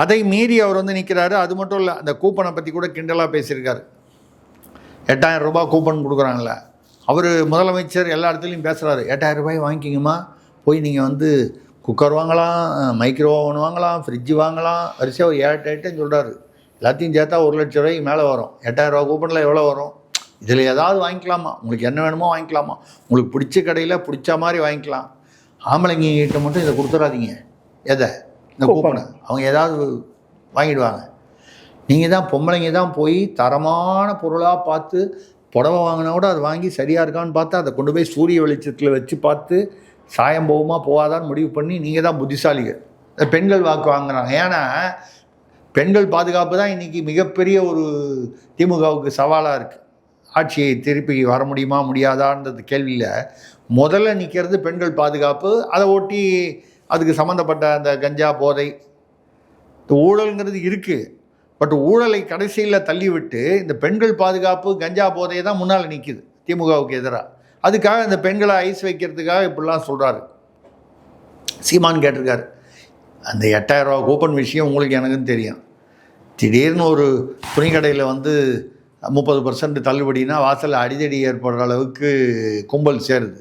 அதை மீறி அவர் வந்து நிற்கிறாரு. அது மட்டும் இல்லை, அந்த கூப்பனை பற்றி கூட கிண்டலாக பேசியிருக்காரு. 8000 ரூபாய் கூப்பன் கொடுக்குறாங்களே, அவர் முதலமைச்சர் எல்லா இடத்துலையும் பேசுகிறாரு. 8000 ரூபாய் வாங்கிக்கிங்கம்மா, போய் நீங்கள் வந்து குக்கர் வாங்கலாம், மைக்ரோ ஓவன் வாங்கலாம், ஃப்ரிட்ஜு வாங்கலாம், வரிசையாக ஒரு 7 ஐட்டம் சொல்கிறாரு. எல்லாத்தையும் சேர்த்தா 1,00,000 ரூபாய்க்கு மேலே வரும். 8000 ரூபா கூப்பனில் எவ்வளோ வரும்? இதில் ஏதாவது வாங்கிக்கலாமா? உங்களுக்கு என்ன வேணுமோ வாங்கிக்கலாமா? உங்களுக்கு பிடிச்ச கடையில் பிடிச்ச மாதிரி வாங்கிக்கலாம். ஆம்பளைங்கிட்ட மட்டும் இதை கொடுத்துடாதீங்க. எதை? இந்த கூப்பனை. அவங்க ஏதாவது வாங்கிடுவாங்க. நீங்கள் தான் பொம்பளைங்க தான் போய் தரமான பொருளாக பார்த்து புடவை வாங்கினா கூட அது வாங்கி சரியாக இருக்கான்னு பார்த்து அதை கொண்டு போய் சூரிய வெளிச்சத்தில் வச்சு பார்த்து சாயம் போகுமா போகாதான்னு முடிவு பண்ணி நீங்கள் தான் புத்திசாலிகள். பெண்கள் வாக்கு வாங்குறாங்க. ஏன்னா பெண்கள் பாதுகாப்பு தான் இன்றைக்கி மிகப்பெரிய ஒரு திமுகவுக்கு சவாலாக இருக்குது. ஆட்சியை திருப்பி வர முடியுமா முடியாதான்றது கேள்வியில் முதல்ல நிற்கிறது பெண்கள் பாதுகாப்பு. அதை ஒட்டி அதுக்கு சம்மந்தப்பட்ட அந்த கஞ்சா போதை, இந்த ஊழல்ங்கிறது இருக்குது. பட் ஊழலை கடைசியில் தள்ளிவிட்டு இந்த பெண்கள் பாதுகாப்பு கஞ்சா போதை தான் முன்னால் நிற்கிது திமுகவுக்கு எதிராக. அதுக்காக இந்த பெண்களை ஐஸ் வைக்கிறதுக்காக இப்படிலாம் சொல்கிறாரு. சீமான் கேட்டிருக்காரு, அந்த 8000 ரூபா கூப்பன் விஷயம் உங்களுக்கு எனக்குன்னு தெரியும். திடீர்னு ஒரு துணிக்கடையில் வந்து 30% தள்ளுபடினா வாசலில் அடிதடி ஏற்படுற அளவுக்கு கும்பல் சேருது.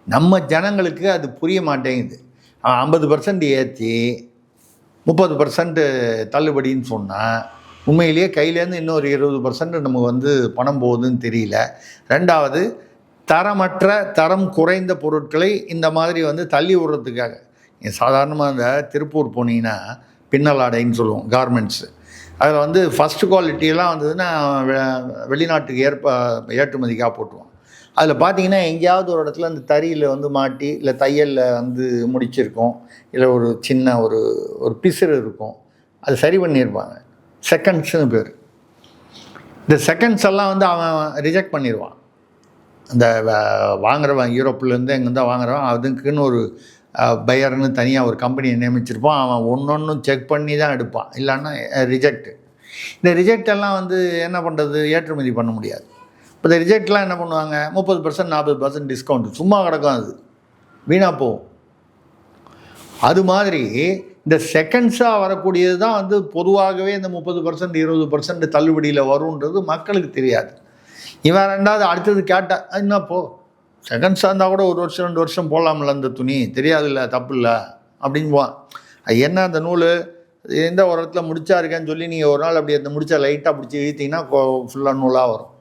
நம்ம ஜனங்களுக்கு அது புரிய மாட்டேங்குது. 50% ஏற்றி 30% தள்ளுபடின்னு சொன்னால் உண்மையிலேயே கையிலேருந்து இன்னொரு 20% நமக்கு வந்து பணம் போகுதுன்னு தெரியல. ரெண்டாவது, தரமற்ற தரம் குறைந்த பொருட்களை இந்த மாதிரி வந்து தள்ளி விடுறதுக்காக. சாதாரணமாக இந்த திருப்பூர் போனீங்கன்னா பின்னல் ஆடைன்னு சொல்லுவோம், கார்மெண்ட்ஸு. அதில் வந்து ஃபஸ்ட்டு குவாலிட்டியெல்லாம் வந்ததுன்னா வெளிநாட்டுக்கு ஏற்றுமதிக்காக போட்டுருவோம். அதில் பார்த்தீங்கன்னா எங்கேயாவது ஒரு இடத்துல அந்த தறியில் வந்து மாட்டி, இல்லை தையலில் வந்து முடிச்சிருக்கோம், இல்லை ஒரு சின்ன ஒரு பிசுறு இருக்கும், அது சரி பண்ணியிருப்பாங்க. செகண்ட்ஸ்னு பேர். இந்த செகண்ட்ஸ் எல்லாம் வந்து அவன் ரிஜெக்ட் பண்ணிடுவான். அந்த வாங்குறவன் யூரோப்லேருந்து எங்கேருந்தான் வாங்குறவன், அதுக்குன்னு ஒரு பையர்னு தனியாக ஒரு கம்பெனியை நியமிச்சிருப்பான். அவன் ஒன்றொன்றும் செக் பண்ணி தான் எடுப்பான், இல்லைன்னா ரிஜெக்ட்டு. இந்த ரிஜெக்ட் எல்லாம் வந்து என்ன பண்ணுறது, ஏற்றுமதி பண்ண முடியாது. இப்போ இந்த ரிஜெக்ட்லாம் என்ன பண்ணுவாங்க, 30% 40% டிஸ்கவுண்ட் சும்மா கிடக்கும், அது வீணாக போகும். அது மாதிரி இந்த செகண்ட்ஸாக வரக்கூடியது தான் வந்து பொதுவாகவே இந்த 30% 20% தள்ளுபடியில் வரும்ன்றது மக்களுக்கு தெரியாது. இவன் ரெண்டாவது அடுத்தது கேட்டால் என்னப்போ செகண்ட்ஸாக இருந்தால் கூட 1 வருஷம் 2 வருஷம் போடலாம்ல அந்த துணி, தெரியாதுல்ல, தப்பு இல்லை அப்படின்வான். என்ன அந்த நூல் எந்த ஒரு இடத்துல முடிச்சா இருக்கேன்னு சொல்லி நீங்கள் ஒரு நாள் அப்படி அந்த முடிச்சா லைட்டாக பிடிச்சி இழுத்தீங்கன்னா ஃபுல்லாக நூலாக வரும்.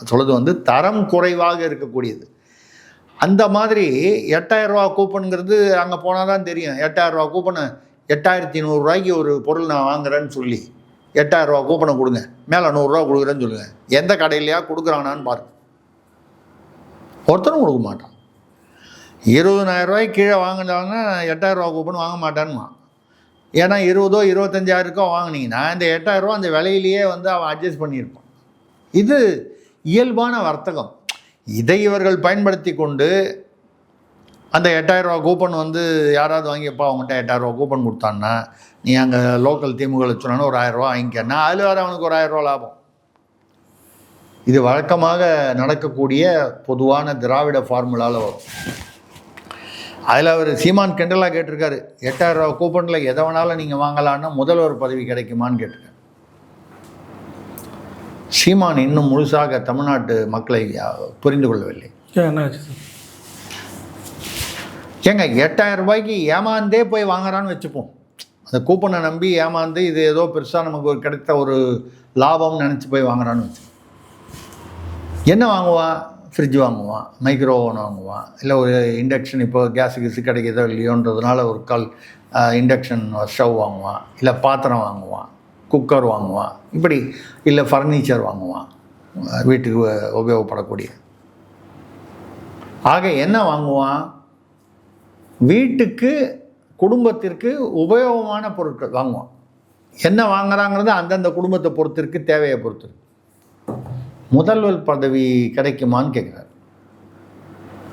சொல்கிறது வந்து தரம் குறைவாக இருக்கக்கூடியது. அந்த மாதிரி 8000 ரூபா கூப்பனுங்கிறது அங்கே போனால் தான் தெரியும். 8000 ரூபா கூப்பனு 8100 ரூபாய்க்கு ஒரு பொருள் நான் வாங்குறேன்னு சொல்லி 8000 ரூபா கூப்பனை கொடுங்க, மேலே 100 ரூபா கொடுக்குறேன்னு சொல்லுங்கள். எந்த கடையிலையா கொடுக்குறானான்னு பாருங்க. ஒருத்தரும் கொடுக்க மாட்டான். 20,000 ரூபாய்க்கு கீழே வாங்கினாங்கன்னா 8000 ரூபா கூப்பன் வாங்க மாட்டான்மா. ஏன்னா 20,000 25,000 வாங்கினீங்கன்னா இந்த 8000 ரூபா அந்த விலையிலேயே வந்து அவன் அட்ஜஸ்ட் பண்ணியிருப்பான். இது இயல்பான வர்த்தகம். இதை இவர்கள் பயன்படுத்தி கொண்டு அந்த 8000 ரூபா கூப்பன் வந்து யாராவது வாங்கியப்பா அவங்ககிட்ட 8000 ரூபா கூப்பன் கொடுத்தான்னா, நீ அங்கே லோக்கல் திமுக சொன்னா ஒரு 1000 ரூபா வாங்கிக்கன்னா அதில் வேறு அவனுக்கு ஒரு 1000 ரூபா லாபம். இது வழக்கமாக நடக்கக்கூடிய பொதுவான திராவிட ஃபார்முலாவில் வரும். அதில் அவர் சீமான் கிண்டலாக கேட்டிருக்காரு, 8000 ரூபா கூப்பனில் எதை வேணாலும் நீங்கள் வாங்கலான்னா முதல்வர் பதவி கிடைக்குமான்னு கேட்டிருக்காரு. சீமான் இன்னும் முழுசாக தமிழ்நாட்டு மக்களை புரிந்து கொள்ளவில்லை. ஏங்க 8000 ரூபாய்க்கு ஏமாந்தே போய் வாங்குறான்னு வச்சுப்போம். அந்த கூப்பனை நம்பி ஏமாந்து இது ஏதோ பெருசாக நமக்கு ஒரு கிடைத்த ஒரு லாபம்னு நினச்சி போய் வாங்குறான்னு வச்சு என்ன வாங்குவான்? ஃப்ரிட்ஜ் வாங்குவான், மைக்ரோ ஓவன் வாங்குவான், இல்லை ஒரு இண்டக்ஷன், இப்போ கேஸு கிடைக்கிறதோ இல்லையோன்றதுனால ஒரு இண்டக்ஷன் ஸ்டவ் வாங்குவான், இல்லை பாத்திரம் வாங்குவான், குக்கர் வாங்குவான், இப்படி இல்லை ஃபர்னிச்சர் வாங்குவான், வீட்டுக்கு உபயோகப்படக்கூடிய. ஆக என்ன வாங்குவான்? வீட்டுக்கு குடும்பத்திற்கு உபயோகமான பொருட்கள் வாங்குவான். என்ன வாங்குறாங்கிறது அந்தந்த குடும்பத்தை பொறுத்திருக்கு, தேவையை பொறுத்திருக்கு. முதல்வர் பதவி கிடைக்குமான்னு கேட்குறாரு.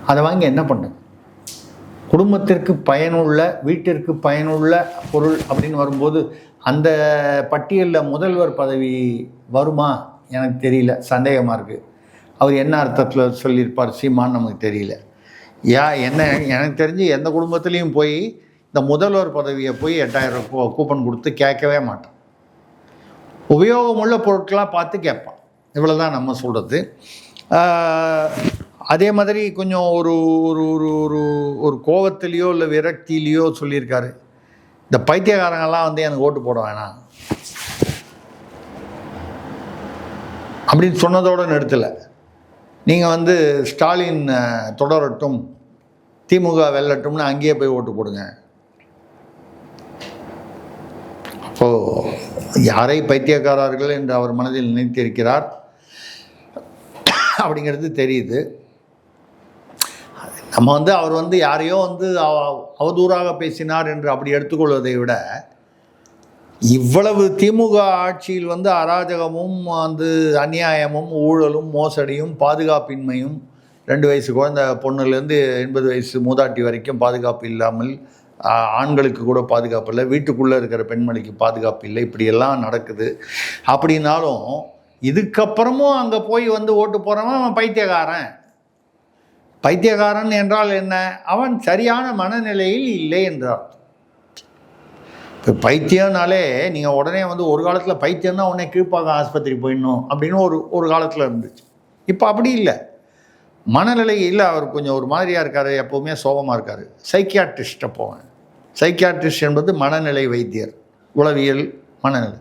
அதை வாங்கி என்ன பண்ணுறது? குடும்பத்திற்கு பயனுள்ள, வீட்டிற்கு பயனுள்ள பொருள் அப்படின்னு வரும்போது அந்த பட்டியலில் முதல்வர் பதவி வருமா எனக்கு தெரியல, சந்தேகமாக இருக்குது. அவர் என்ன அர்த்தத்தில் சொல்லியிருப்பார் சீமான்னு நமக்கு தெரியல. என்ன எனக்கு தெரிஞ்சு எந்த குடும்பத்துலேயும் போய் இந்த முதல்வர் பதவியை போய் 8000 கூப்பன் கொடுத்து கேட்கவே மாட்டேன். உபயோகமுள்ள பொருட்களாக பார்த்து கேட்பான். இவ்வளோ தான் நம்ம சொல்கிறது. அதே மாதிரி கொஞ்சம் ஒரு ஒரு ஒரு ஒரு ஒரு கோவத்திலையோ இல்லை விரக்தியிலையோ சொல்லியிருக்காரு, இந்த பைத்தியக்காரங்கெல்லாம் வந்து எனக்கு ஓட்டு போட வேணாம் அப்படின்னு சொன்னதோடு நிறுத்தலை. நீங்கள் வந்து ஸ்டாலின் தொடரட்டும், திமுக வெல்லட்டும்னு அங்கேயே போய் ஓட்டு போடுங்க. அப்போது யாரை பைத்தியக்காரர்கள் என்று அவர் மனதில் நினைத்திருக்கிறார் அப்படிங்கிறது தெரியுது. நம்ம வந்து அவர் வந்து யாரையோ வந்து அவதூறாக பேசினார் என்று அப்படி எடுத்துக்கொள்வதை விட, இவ்வளவு திமுக ஆட்சியில் வந்து அராஜகமும் வந்து அநியாயமும் ஊழலும் மோசடியும் பாதுகாப்பின்மையும் 2 வயசு குழந்தை பொண்ணுலேருந்து 80 வயசு மூதாட்டி வரைக்கும் பாதுகாப்பு இல்லாமல், ஆண்களுக்கு கூட பாதுகாப்பு இல்லை, வீட்டுக்குள்ளே இருக்கிற பெண்மணிக்கு பாதுகாப்பு இல்லை, இப்படியெல்லாம் நடக்குது. அப்படின்னாலும் இதுக்கப்புறமும் அங்கே போய் வந்து ஓட்டு போகிறவன் அவன் பைத்தியக்காரன். பைத்தியக்காரன் என்றால் என்ன? அவன் சரியான மனநிலையில் இல்லை என்றார். இப்போ பைத்தியம்னாலே நீங்கள் உடனே வந்து ஒரு காலத்தில் பைத்தியம்னா உடனே கீழ்ப்பாக்க ஆஸ்பத்திரி போயிடணும் அப்படின்னு ஒரு காலத்தில் இருந்துச்சு. இப்போ அப்படி இல்லை, மனநிலை இல்லை. அவர் கொஞ்சம் ஒரு மாதிரியாக இருக்கார், எப்போவுமே சோகமாக இருக்கார். சைக்கியாட்ரிஸ்ட்டை போவேன். சைக்கியாட்ரிஸ்ட் என்பது மனநிலை வைத்தியர், உளவியல் மனநிலை.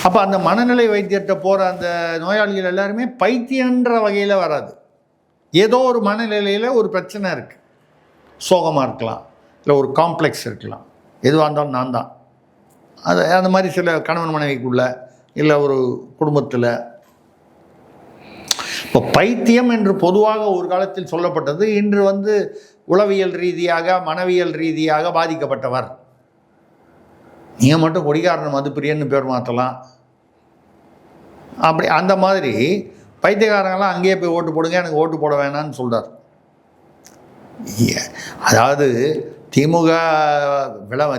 அப்போ அந்த மனநிலை வைத்தியர்கிட்ட போகிற அந்த நோயாளிகள் எல்லாருமே பைத்தியன்ற வகையில் வராது. ஏதோ ஒரு மனநிலையில் ஒரு பிரச்சனை இருக்குது, சோகமாக இருக்கலாம், இல்லை ஒரு காம்ப்ளெக்ஸ் இருக்கலாம், எதுவாக இருந்தாலும் நான் தான். அந்த மாதிரி சில கணவன் மனைவிக்குள்ள, இல்லை ஒரு குடும்பத்தில். இப்போ பைத்தியம் என்று பொதுவாக ஒரு காலத்தில் சொல்லப்பட்டது, இன்று வந்து உளவியல் ரீதியாக மனவியல் ரீதியாக பாதிக்கப்பட்டவர். நீங்கள் மட்டும் கொடிகாரன் மதுப்பிரியன்னு பேர் மாற்றலாம். அப்படி அந்த மாதிரி பைத்தியக்காரங்களாம் அங்கேயே போய் ஓட்டு போடுங்க, எனக்கு ஓட்டு போட வேணான்னு சொல்கிறார். அதாவது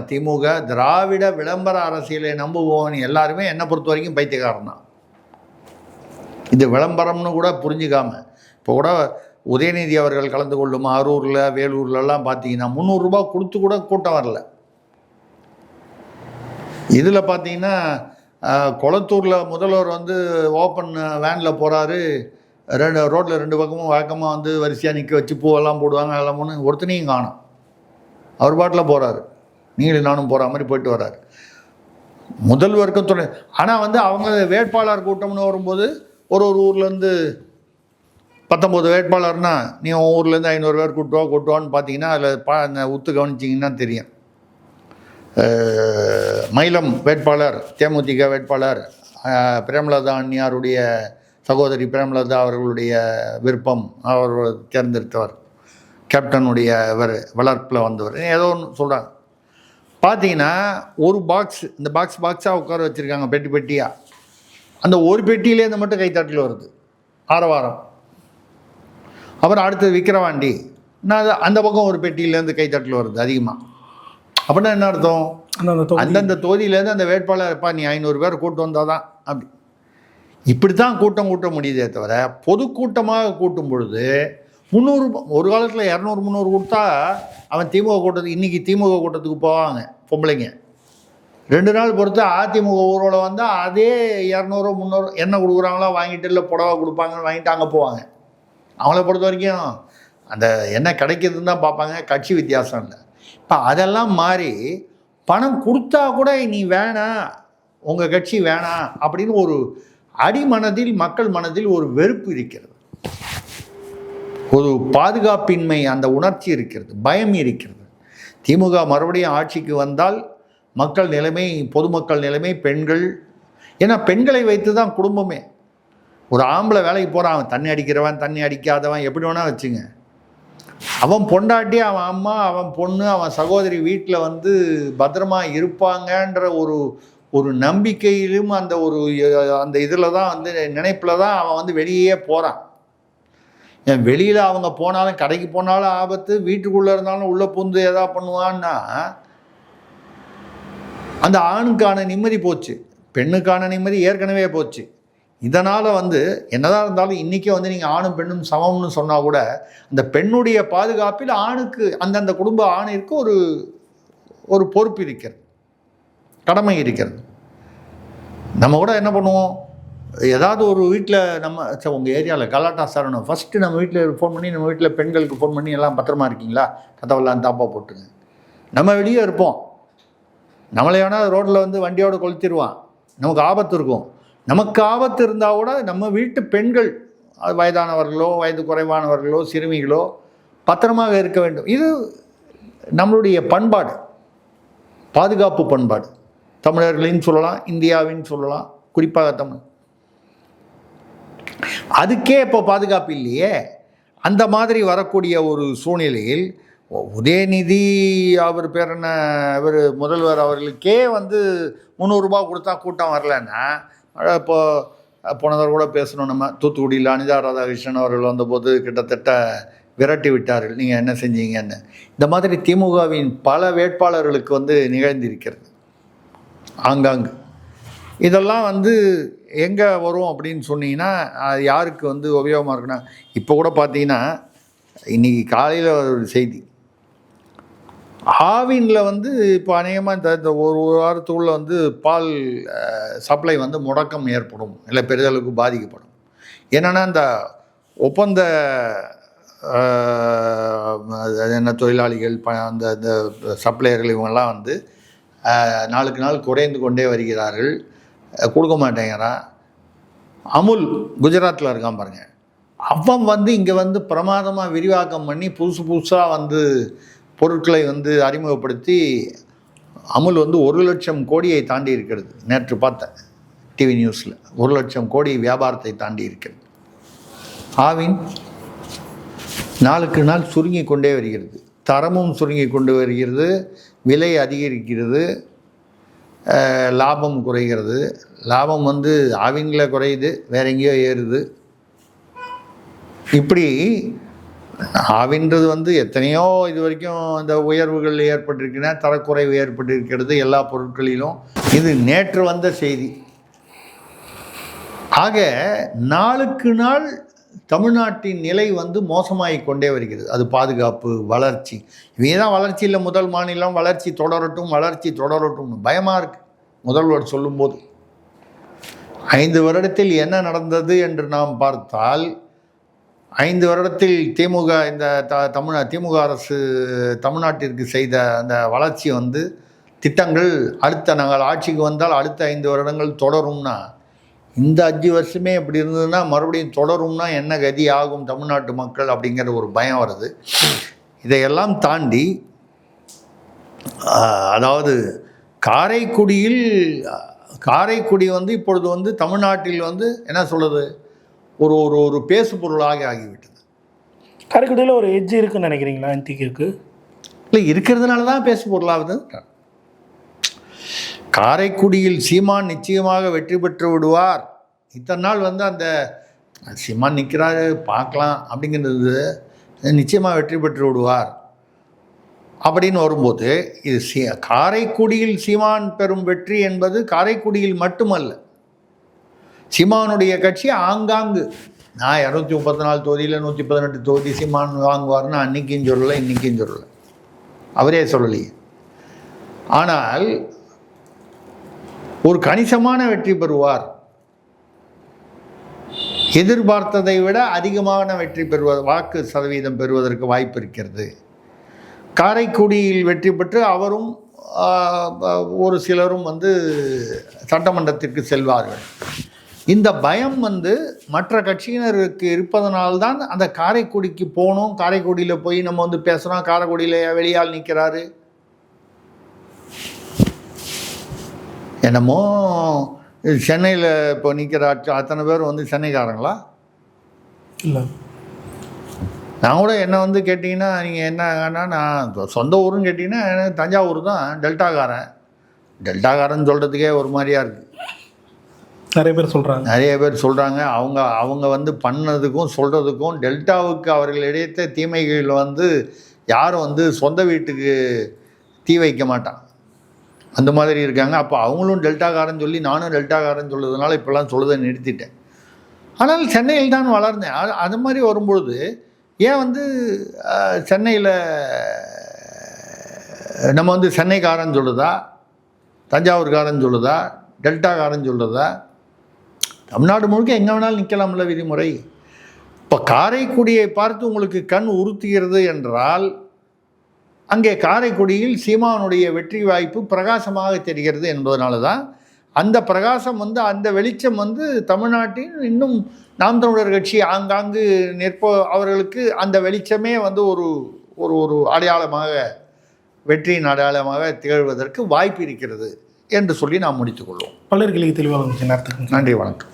திமுக திராவிட விளம்பர அரசியலை நம்புவோம் எல்லாருமே என்னை பொறுத்த வரைக்கும் பைத்தியக்காரன் தான். இது விளம்பரம்னு கூட புரிஞ்சுக்காம, இப்போ கூட உதயநிதி அவர்கள் கலந்து கொள்ளும் அரூரில் வேலூர்லலாம் பார்த்தீங்கன்னா 300 ரூபா கொடுத்து கூட கூட்டம் வரல. இதில் பார்த்தீங்கன்னா கொளத்தூரில் முதல்வர் வந்து ஓப்பன் வேனில் போகிறாரு, ரோட்டில் 2 பக்கமும் வழக்கமாக வந்து வரிசையாக நிற்க வச்சு பூவெல்லாம் போடுவாங்க, எல்லாம் ஒன்று ஒருத்தனையும் காணும். அவர் பாட்டில் போகிறாரு, நீங்களும் நானும் போகிற மாதிரி போயிட்டு வர்றாரு. முதல்வருக்கும் துணை. ஆனால் வந்து அவங்க வேட்பாளர் கூட்டம்னு வரும்போது ஒரு ஊர்லேருந்து 19 வேட்பாளர்னா நீ உன் ஊர்லேருந்து 500 பேர் கூட்டுவான்னு பார்த்தீங்கன்னா அதில் உத்து கவனிச்சிங்கன்னா தெரியும். மயிலம் வேட்பாளர், தேமுதிக வேட்பாளர் பிரேமலதா அண்ணியாருடைய சகோதரி பிரேமலதா அவர்களுடைய விருப்பம், அவர் தேர்ந்தெடுத்தவர், கேப்டனுடைய வளர்ப்பில் வந்தவர், ஏதோ ஒன்று சொல்கிறாங்க. பார்த்தீங்கன்னா ஒரு பாக்ஸ், இந்த பாக்ஸாக உட்கார வச்சுருக்காங்க பெட்டி பெட்டியாக. அந்த ஒரு பெட்டியிலேருந்து மட்டும் கைத்தட்டல் வருது, ஆரவாரம். அப்புறம் அடுத்தது விக்கிரவாண்டி, நான் அந்த பக்கம் ஒரு பெட்டியிலேருந்து கைத்தட்டல் வருது அதிகமாக. அப்படின்னா என்ன அர்த்தம்? அந்தந்த தொகுதியிலேருந்து அந்த வேட்பாளர் இருப்பா, நீ 500 பேர் கூட்டம் வந்தால் தான் அப்படி. இப்படி தான் கூட்ட முடியுதே தவிர பொதுக்கூட்டமாக கூட்டும் பொழுது 300, ஒரு காலத்தில் 200-300 கொடுத்தா அவன் திமுக கூட்டத்துக்கு, இன்றைக்கி திமுக கூட்டத்துக்கு போவாங்க பொம்பளைங்க. 2 நாள் பொறுத்து அதிமுக ஊரோட வந்தால் அதே 200-300 என்ன கொடுக்குறாங்களோ வாங்கிட்டு, இல்லை புடவை கொடுப்பாங்கன்னு வாங்கிட்டு அங்கே போவாங்க. அவங்கள பொறுத்த வரைக்கும் அந்த என்ன கிடைக்கிதுன்னு தான் பார்ப்பாங்க, கட்சி வித்தியாசம் இல்லை. இப்போ அதெல்லாம் மாறி பணம் கொடுத்தா கூட நீ வேணாம், உங்கள் கட்சி வேணாம் அப்படின்னு ஒரு அடிமனதில், மக்கள் மனதில் ஒரு வெறுப்பு இருக்கிறது, ஒரு பாதுகாப்பின்மை, அந்த உணர்ச்சி இருக்கிறது, பயம் இருக்கிறது. திமுக மறுபடியும் ஆட்சிக்கு வந்தால் மக்கள் நிலைமை, பொதுமக்கள் நிலைமை, பெண்கள், ஏன்னா பெண்களை வைத்து தான் குடும்பமே. ஒரு ஆம்பளை வேலைக்கு போகிறான், அவன் தண்ணி அடிக்கிறவன், தண்ணி அடிக்காதவன், எப்படி வேணால் வச்சுங்க, அவன் பொண்டாட்டி, அவன் அம்மா, அவன் பொண்ணு, அவன் சகோதரி வீட்டில் வந்து பத்திரமா இருப்பாங்கன்ற ஒரு நம்பிக்கையிலும் அந்த இதில் தான் வந்து நினைப்பில் தான் அவன் வந்து வெளியே போகிறான். வெளியில் அவங்க போனாலும், கடைக்கு போனாலும் ஆபத்து, வீட்டுக்குள்ளே இருந்தாலும் உள்ளே புந்து எதா பண்ணுவான்னா அந்த ஆணுக்கான நிம்மதி போச்சு, பெண்ணுக்கான நிம்மதி ஏற்கனவே போச்சு. இதனால் வந்து என்னதான் இருந்தாலும் இன்றைக்கே வந்து நீங்கள் ஆணும் பெண்ணும் சமம்னு சொன்னால் கூட அந்த பெண்ணுடைய பாதுகாப்பில் ஆணுக்கு அந்தந்த குடும்ப ஆணிற்கு ஒரு பொறுப்பு இருக்கிறது, கடமை இருக்கிறது. நம்ம கூட என்ன பண்ணுவோம், ஏதாவது ஒரு வீட்டில் நம்ம உங்கள் ஏரியாவில் கலாட்டா சரணும், ஃபஸ்ட்டு நம்ம வீட்டில் ஃபோன் பண்ணி நம்ம வீட்டில் பெண்களுக்கு ஃபோன் பண்ணி எல்லாம் பத்திரமா இருக்கீங்களா, கதவெல்லாம் தாப்பா போட்டுங்க. நம்ம வெளியே இருப்போம், நம்மளை வேணால் ரோட்டில் வந்து வண்டியோடு கொளுத்திடுவான், நமக்கு ஆபத்து இருக்கும். நமக்கு ஆபத்து இருந்தால் கூட நம்ம வீட்டு பெண்கள், அது வயதானவர்களோ வயது குறைவானவர்களோ சிறுமிகளோ பத்திரமாக இருக்க வேண்டும். இது நம்மளுடைய பண்பாடு, பாதுகாப்பு பண்பாடு. தமிழர்களின்னு சொல்லலாம், இந்தியாவின்னு சொல்லலாம், குறிப்பாக தமிழ். அதுக்கே இப்போ பாதுகாப்பு இல்லையே. அந்த மாதிரி வரக்கூடிய ஒரு சூழ்நிலையில் உதயநிதி அவர் பேர் என்ன, இவர் முதல்வர் அவர்களுக்கே வந்து 300 ரூபா கொடுத்தா கூட்டம் வரலன்னா, இப்போ போனதர் கூட பேசணும், நம்ம தூத்துக்குடியில் அனிதா ராதாகிருஷ்ணன் அவர்கள் வந்தபோது கிட்டத்தட்ட விரட்டி விட்டார்கள், நீங்கள் என்ன செஞ்சீங்கன்னு. இந்த மாதிரி திமுகவின் பல வேட்பாளர்களுக்கு வந்து நிகழ்ந்திருக்கிறது ஆங்காங்கு. இதெல்லாம் வந்து எங்கே வரும் அப்படின்னு சொன்னீங்கன்னா, அது யாருக்கு வந்து உபயோகமாக இருக்குன்னா, இப்போ கூட பார்த்தீங்கன்னா இன்றைக்கி காலையில் ஒரு செய்தி, ஆவினில் வந்து இப்போ அநேகமாக இந்த ஒரு வாரத்துக்குள்ளே வந்து பால் சப்ளை வந்து முடக்கம் ஏற்படும், இல்லை பெரிதளவுக்கு பாதிக்கப்படும். என்னென்னா இந்த ஒப்பந்த என்ன தொழிலாளிகள் அந்த இந்த சப்ளையர்கள் இவங்கெல்லாம் வந்து நாளுக்கு நாள் குறைந்து கொண்டே வருகிறார்கள், கொடுக்க மாட்டேங்கிறான். அமுல் குஜராத்தில் இருக்கான் பாருங்கள், அவன் வந்து இங்கே வந்து பிரமாதமாக விரிவாக்கம் பண்ணி புதுசாக வந்து பொருட்களை வந்து அறிமுகப்படுத்தி அமுல் வந்து 1,00,000 கோடியை தாண்டி இருக்கிறது. நேற்று பார்த்தேன் டிவி நியூஸில் 1,00,000 கோடி வியாபாரத்தை தாண்டி இருக்கிறது. ஆவின் நாளுக்கு நாள் சுருங்கி கொண்டே வருகிறது, தரமும் சுருங்கி கொண்டு வருகிறது, விலை அதிகரிக்கிறது, லாபம் குறைகிறது. லாபம் வந்து ஆவினில் குறையுது, வேற எங்கேயோ ஏறுது. இப்படி ஆவின்றது வந்து எத்தனையோ இது வரைக்கும் இந்த உயர்வுகள் ஏற்பட்டிருக்கின்றன, தரக்குறைவு ஏற்பட்டிருக்கிறது எல்லா பொருட்களிலும். இது நேற்று வந்த செய்தி. ஆக நாளுக்கு நாள் தமிழ்நாட்டின் நிலை வந்து மோசமாகி கொண்டே வருகிறது. அது பாதுகாப்பு, வளர்ச்சி, இவங்க தான் வளர்ச்சியில் முதல் மாநிலம், வளர்ச்சி தொடரட்டும்னு பயமாக இருக்குது முதல்வர் சொல்லும்போது. 5 வருடத்தில் என்ன நடந்தது என்று நாம் பார்த்தால், 5 வருடத்தில் திமுக இந்த திமுக அரசு தமிழ்நாட்டிற்கு செய்த அந்த வளர்ச்சி வந்து திட்டங்கள் அடுத்த நாங்கள் ஆட்சிக்கு வந்தால் அடுத்த 5 வருடங்கள் தொடரும்னா, இந்த 5 வருஷமே இப்படி இருந்ததுன்னா மறுபடியும் தொடரும்னா என்ன கதி ஆகும் தமிழ்நாட்டு மக்கள் அப்படிங்கிற ஒரு பயம் வருது. இதையெல்லாம் தாண்டி அதாவது காரைக்குடி வந்து இப்பொழுது வந்து தமிழ்நாட்டில் வந்து என்ன சொல்கிறது, ஒரு ஒரு ஒரு பேசு பொருளாக ஆகிவிட்டது. காரைக்குடியில் ஒரு எட்ஜ் இருக்குன்னு நினைக்கிறீங்களா? என்டிக்கு இல்லை, இருக்கிறதுனால தான் பேசு பொருளாகுது. காரைக்குடியில் சீமான் நிச்சயமாக வெற்றி பெற்று விடுவார். இத்தனை நாள் வந்து அந்த சீமான் நிற்கிறாரு பார்க்கலாம் அப்படிங்கிறது, நிச்சயமாக வெற்றி பெற்று விடுவார் அப்படின்னு வரும்போது, இது காரைக்குடியில் சீமான் பெறும் வெற்றி என்பது காரைக்குடியில் மட்டுமல்ல, சீமானுடைய கட்சி ஆங்காங்கு. நான் 234 தொகுதியில் 118 தொகுதி சீமான் வாங்குவார்னு அன்றைக்கும் சொல்லலை, இன்றைக்கும் சொல்லலை, அவரே சொல்லலையே. ஆனால் ஒரு கணிசமான வெற்றி பெறுவார், எதிர்பார்த்ததை விட அதிகமான வெற்றி வாக்கு சதவீதம் பெறுவதற்கு வாய்ப்பு இருக்கிறது. காரைக்குடியில் வெற்றி பெற்று அவரும் ஒரு சிலரும் வந்து சட்டமன்றத்திற்கு செல்வார்கள். இந்த பயம் வந்து மற்ற கட்சியினருக்கு இருப்பதனால்தான் அந்த காரைக்குடிக்கு போகணும், காரைக்குடியில் போய் நம்ம வந்து பேசுகிறோம், காரைக்குடியில் வெளியால் நிற்கிறாரு என்னமோ. சென்னையில் இப்போ நிற்கிற அத்தனை பேர் வந்து சென்னைக்காரங்களா? இல்லை. நான் கூட என்ன வந்து கேட்டிங்கன்னா, நீங்கள் என்னன்னா நான் சொந்த ஊருன்னு கேட்டிங்கன்னா எனக்கு தஞ்சாவூர் தான், டெல்டாக்காரன் சொல்கிறதுக்கே ஒரு மாதிரியாக இருக்குது. நிறைய பேர் சொல்கிறாங்க. அவங்க வந்து பண்ணதுக்கும் சொல்கிறதுக்கும் டெல்டாவுக்கு அவர்கள் இடைத்த தீமைகள் வந்து யாரும் வந்து சொந்த வீட்டுக்கு தீ வைக்க மாட்டான், அந்த மாதிரி இருக்காங்க. அப்போ அவங்களும் டெல்டாக்காரன் சொல்லி நானும் டெல்டாக்காரன் சொல்லுறதுனால இப்போல்லாம் சொல்லுதை நிறுத்திட்டேன். ஆனால் சென்னையில் தான் வளர்ந்தேன். அது மாதிரி வரும்பொழுது ஏன் வந்து சென்னையில் நம்ம வந்து சென்னைக்காரன் சொல்லுதா, தஞ்சாவூர்காரன் சொல்லுதா, டெல்டாக்காரன் சொல்லுதா? தமிழ்நாடு முழுக்க எங்கே வேணாலும் நிற்கலாம்ல விதிமுறை. இப்போ காரைக்குடியை பார்த்து உங்களுக்கு கண் உறுத்துகிறது என்றால் அங்கே காரைக்குடியில் சீமானுடைய வெற்றி வாய்ப்பு பிரகாசமாக தெரிகிறது என்பதனால தான் அந்த பிரகாசம் வந்து, அந்த வெளிச்சம் வந்து தமிழ்நாட்டில் இன்னும் நாம் தமிழர் கட்சி ஆங்காங்கு அவர்களுக்கு அந்த வெளிச்சமே வந்து ஒரு ஒரு ஒரு அடையாளமாக, வெற்றியின் அடையாளமாக திகழ்வதற்கு வாய்ப்பு இருக்கிறது என்று சொல்லி நாம் முடித்துக்கொள்வோம். பலர்களுக்கு தெளிவாக நேரத்துக்கு நன்றி, வணக்கம்.